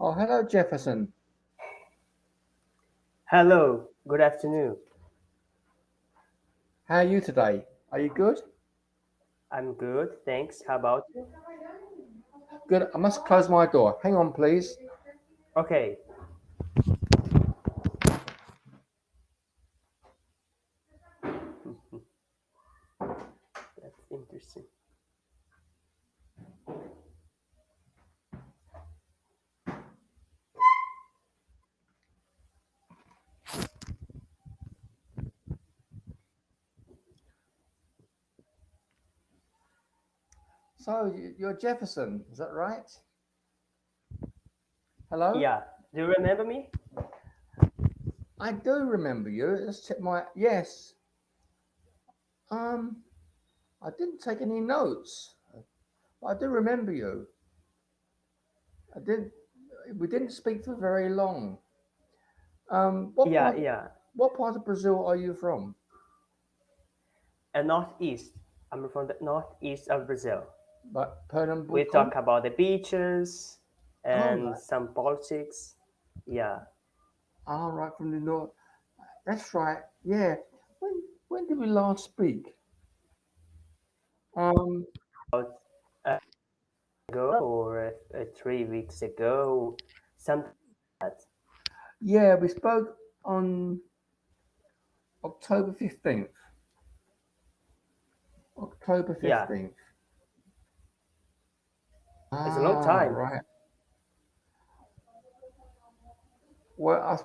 Oh, hello, Jefferson. Hello, good afternoon. How are you today? Are you good? I'm good, thanks. How about you? Good. I must close my door. Hang on, please. Okay, that's interesting. So, you're Jefferson, is that right? Hello? Yeah, do you remember me? I do remember you. Let's check my. Yes. Um, I didn't take any notes. But I do remember you. I didn't. We didn't speak for very long. What Yeah, part? yeah, What part of Brazil are you from? northeast. I'm from the northeast of Brazil. Like We Pernambuco? talk about the beaches Oh, and right. some politics. Yeah, Ah, right from the north. That's right. Yeah. When did we last speak? Um, about a ago or 3 weeks ago, something like that. yeah, we spoke on October 15th. October Yeah, 15th. it's a long Ah, time. right. Well, I've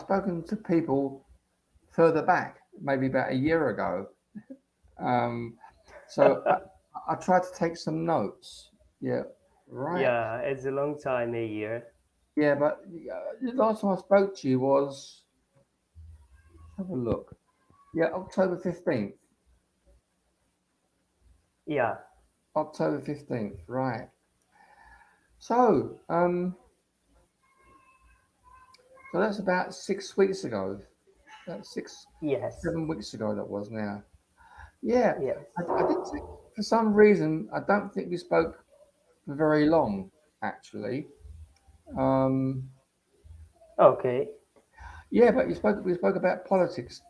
spoken to people further back, maybe about a year ago. Um, so I tried to take some notes. Yeah, right. Yeah, it's a long time, a year. Yeah, but the last time I spoke to you was, have a look. Yeah, October 15th. Yeah, October 15th, right. So that's about 6 weeks ago. About six, yes, 7 weeks ago that was now. Yeah, yes. I didn't think, for some reason, I don't think we spoke for very long, actually. Um, Okay. yeah, but we spoke about politics,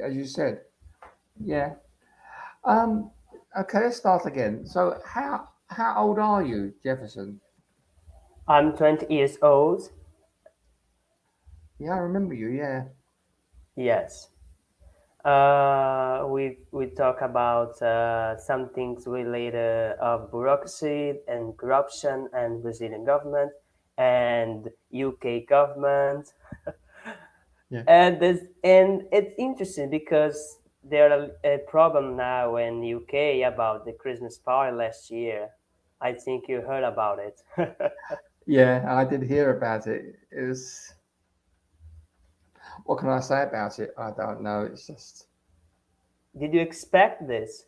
as you said. Yeah. Um, okay, let's start again. So how old are you, Jefferson? I'm 20 years old. Yeah, I remember you. Yeah. Yes. We talk about some things related of bureaucracy and corruption and Brazilian government and UK government. Yeah. And it's interesting because there are a problem now in UK about the Christmas party last year. I think you heard about it. Yeah, I did hear about it. It was, what can I say about it? I don't know. It's just Did you expect this?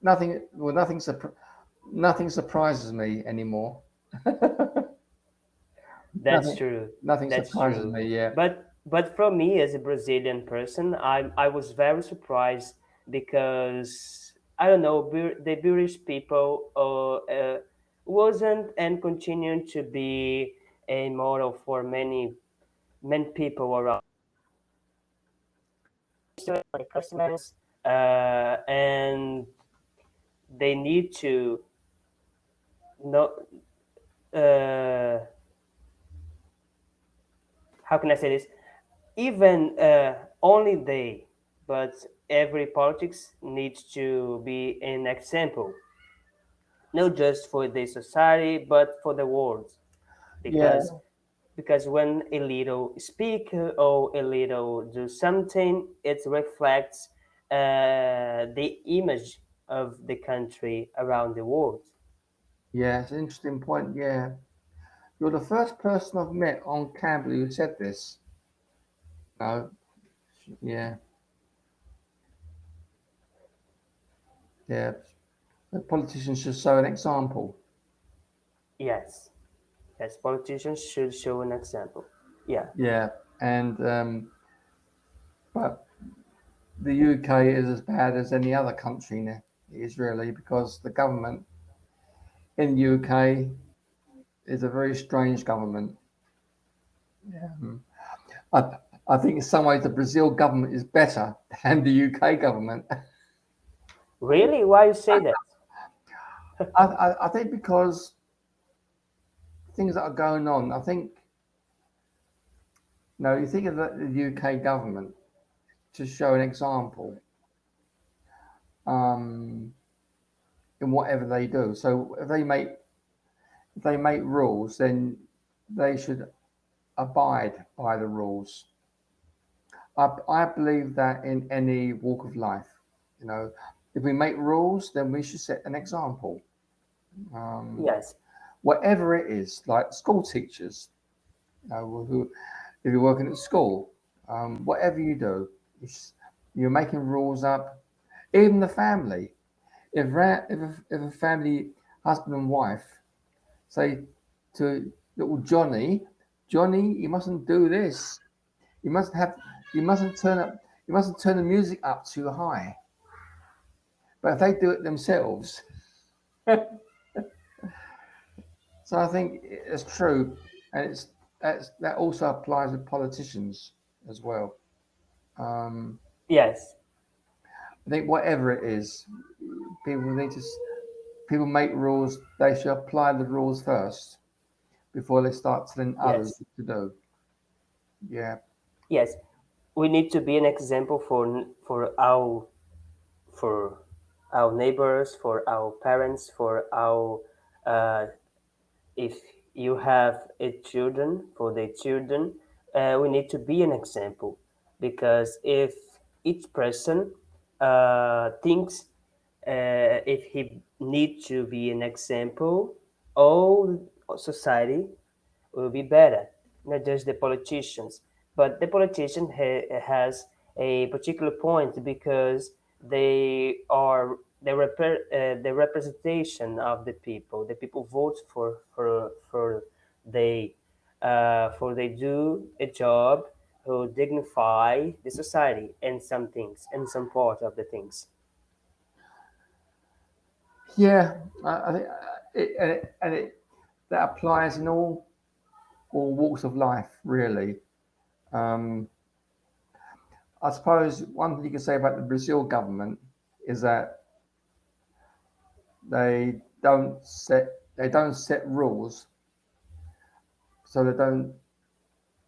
nothing. Well, nothing surprises me anymore. That's Nothing, true. nothing That's surprises true. me. Yeah, But for me as a Brazilian person, I was very surprised because I don't know the British people wasn't and continue to be a model for many people around the customers, and they need to know. Uh, how can I say this? Even only they, but every politics needs to be an example, not just for the society, but for the world. yeah, Because when a little speak or a little do something, it reflects the image of the country around the world. yeah. It's an interesting point. Yeah, you're the first person I've met on Cambly who said this. No, yeah, yeah. The politicians should show an example. Yes, yes, politicians should show an example. Yeah, Yeah, and but the UK is as bad as any other country now. It is really because the government in the UK is a very strange government. Um, I, I think in some ways the Brazil government is better than the UK government. Really? Why you say that? I think because things that are going on, I think, no, you think of the UK government to show an example um, in whatever they do. So if they make rules, then they should abide by the rules. I believe that in any walk of life, you know, if we make rules, then we should set an example. Um, Yes, Whatever it is, like school teachers, you know, who, if you're working at school, whatever you do, you're making rules up. Even the family, if a family husband and wife say to little Johnny, Johnny, you mustn't do this. You must have, you mustn't turn up, you mustn't turn the music up too high. But if they do it themselves, so I think it's true, and that also applies with politicians as well. Um, yes, I think whatever it is, people need to people make rules. They should apply the rules first before they start telling others yes, what to do. Yeah, yes. We need to be an example for our neighbors, for our parents, for our uh, if you have a children for the children, we need to be an example because if each person thinks if he needs to be an example, all society will be better, not just the politicians. But the politician has a particular point because they are the representation of the people. The people vote for they do a job who dignify the society and some things and some part of the things. yeah. I think that applies in all walks of life, really. Um, I suppose one thing you can say about the Brazil government is that they they don't set rules, so they don't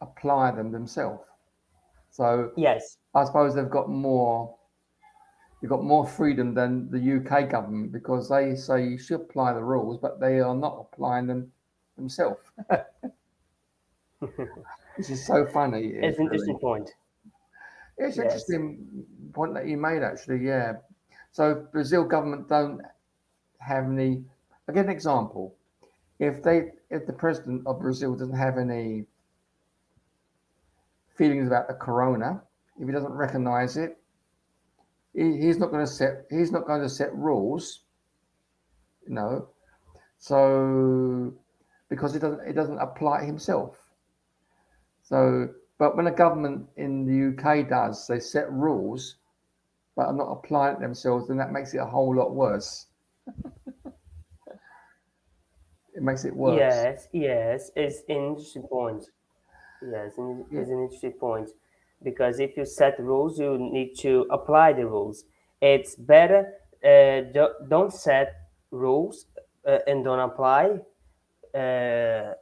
apply them themselves. So Yes, I suppose they've got more freedom than the UK government because they say you should apply the rules, but they are not applying them themselves. This is so funny. It it's is an really. interesting point. It's an Yes, interesting point that you made actually. Yeah. So Brazil government don't have any. I'll give an example. If the president of Brazil doesn't have any feelings about the corona, if he doesn't recognise it, he's not going to set rules, you know. So because it doesn't apply himself. So but when a government in the UK does, they set rules but are not applying it themselves, then that makes it a whole lot worse. It makes it worse. yes, yes. It's an interesting point. Yes, and Yeah, it's an interesting point because if you set rules, you need to apply the rules. It's better don't set rules and don't apply. Uh,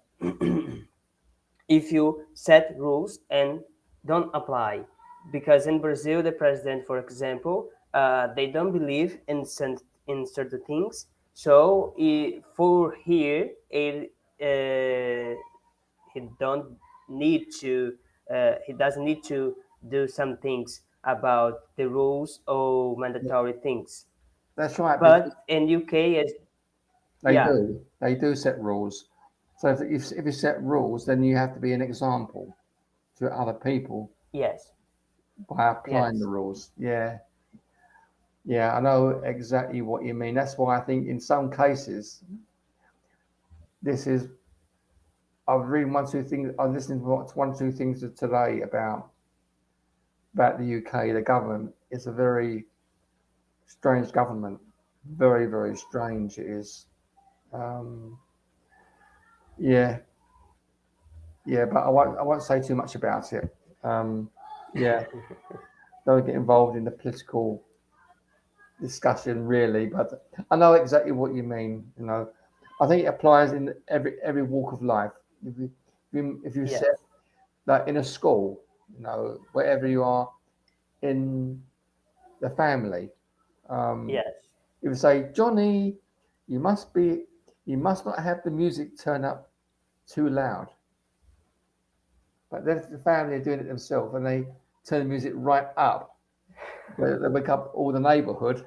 if you set rules and don't apply, because in Brazil, the president, for example, they don't believe in certain things. So for here, he don't need to he doesn't need to do some things about the rules or yeah, mandatory things. that's right because But in UK, is they yeah, do. They do set rules. So if you set rules, then you have to be an example to other people yes, by applying the yes, rules. Yeah, yeah, I know exactly what you mean. That's why I think in some cases, this is. I was reading one, two things. I was listening to one, two things today about the UK. The government is a very strange government. Very, very strange it is. Um, yeah, yeah, but I won't say too much about it. Um, yeah, don't get involved in the political discussion really, but I know exactly what you mean. You know, I think it applies in every walk of life. If you Yes, set that in a school, wherever you are in the family, um, yes. you would say, Johnny, you must be, you must not have the music turn up too loud. But then if the family are doing it themselves and they turn the music right up, they wake up all the neighbourhood.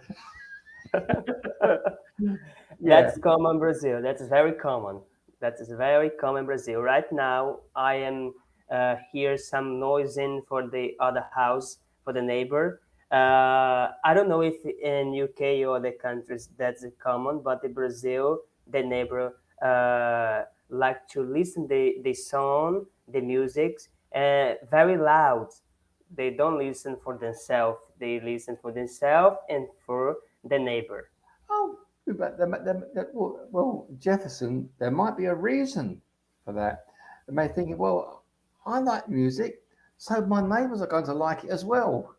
Yeah. That's common Brazil. That's very common. That is very common Brazil. Right now, I am hear some noise in for the other house for the neighbor. I don't know if in UK or other countries that's common, but in Brazil, the neighbor like to listen the song, the music, very loud. They don't listen for themselves. They listen for themselves and for the neighbor. Oh, but well, Jefferson, there might be a reason for that. They may think, well, I like music, so my neighbours are going to like it as well.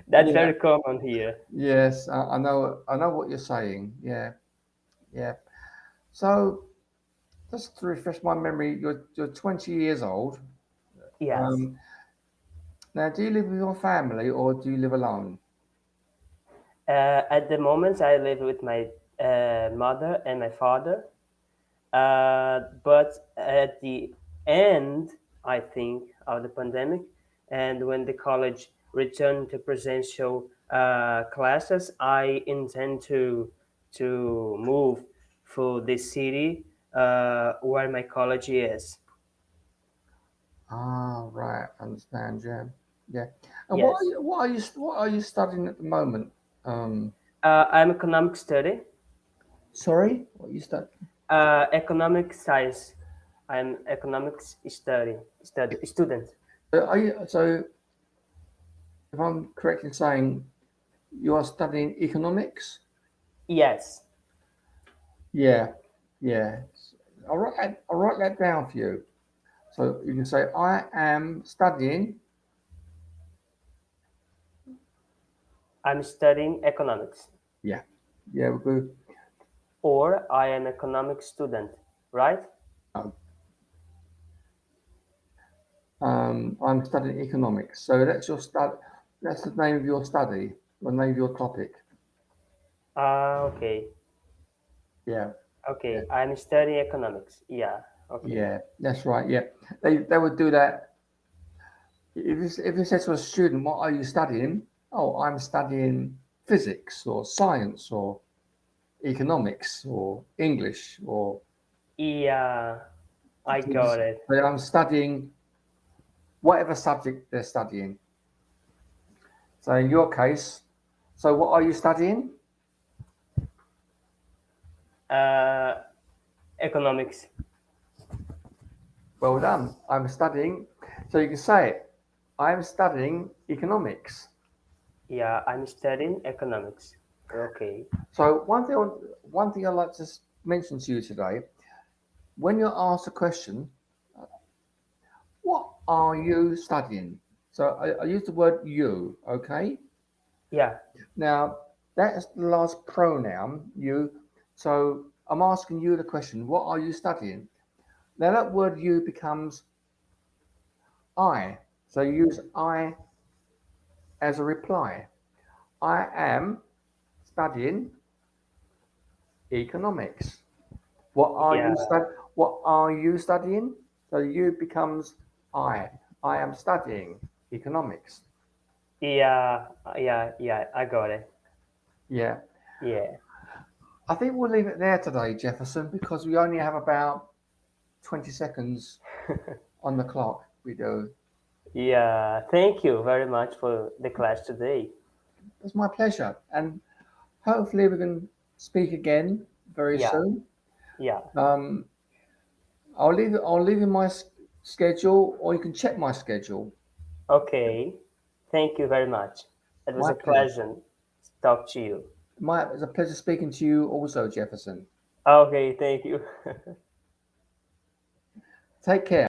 That's Yeah. very common here. Yes, I know. I know what you're saying. Yeah, yeah. So just to refresh my memory, you're 20 years old. Yes. Now, do you live with your family or do you live alone? At the moment, I live with my mother and my father. But at the end, I think, of the pandemic, and when the college returned to presential classes, I intend to move for the city where my college is. Ah, right. Understand. Yeah, yeah. And what are Yes. you what are you studying at the moment? Um, I'm economic study, sorry, what you studying? economic science. I'm economics study student. So if I'm correct in saying you are studying economics? Yes, Yeah, yeah. I'll write that down for you. So you can say I am studying. I'm studying economics, Yeah, yeah. We're good. or I am economic student, right? No, I'm studying economics. So that's your stud. That's the name of your study. The name of your topic. Okay, Yeah, yeah, okay. I'm studying economics. Yeah, okay. yeah. That's right. Yeah, they would do that if you said to a student, "What are you studying?" Oh, I'm studying physics or science or economics or English or Yeah, I got it. but I'm studying whatever subject they're studying. So in your case, so what are you studying? Uh, Economics. Well done. I'm studying. So you can say it. I'm studying economics. Yeah, I'm studying economics. Okay. So one thing I'd like to mention to you today, when you're asked a question, what are you studying? So I use the word you, okay? Yeah, Now, that's the last pronoun, you. So I'm asking you the question, what are you studying? Now, that word you becomes I. So use I as a reply. I am studying economics. What are yeah, you What are you studying? So you becomes I. I am studying economics. yeah. I got it. Yeah. Yeah, I think we'll leave it there today, Jefferson, because we only have about 20 seconds on the clock. We do. yeah. Thank you very much for the class today. It's my pleasure. And hopefully we can speak again very Yeah, soon. yeah. Um, I'll leave you my schedule, or you can check my schedule. Okay. Thank you very much. It was My a pleasure. pleasure to talk to you. It's a pleasure speaking to you also, Jefferson. Okay, thank you. Take care.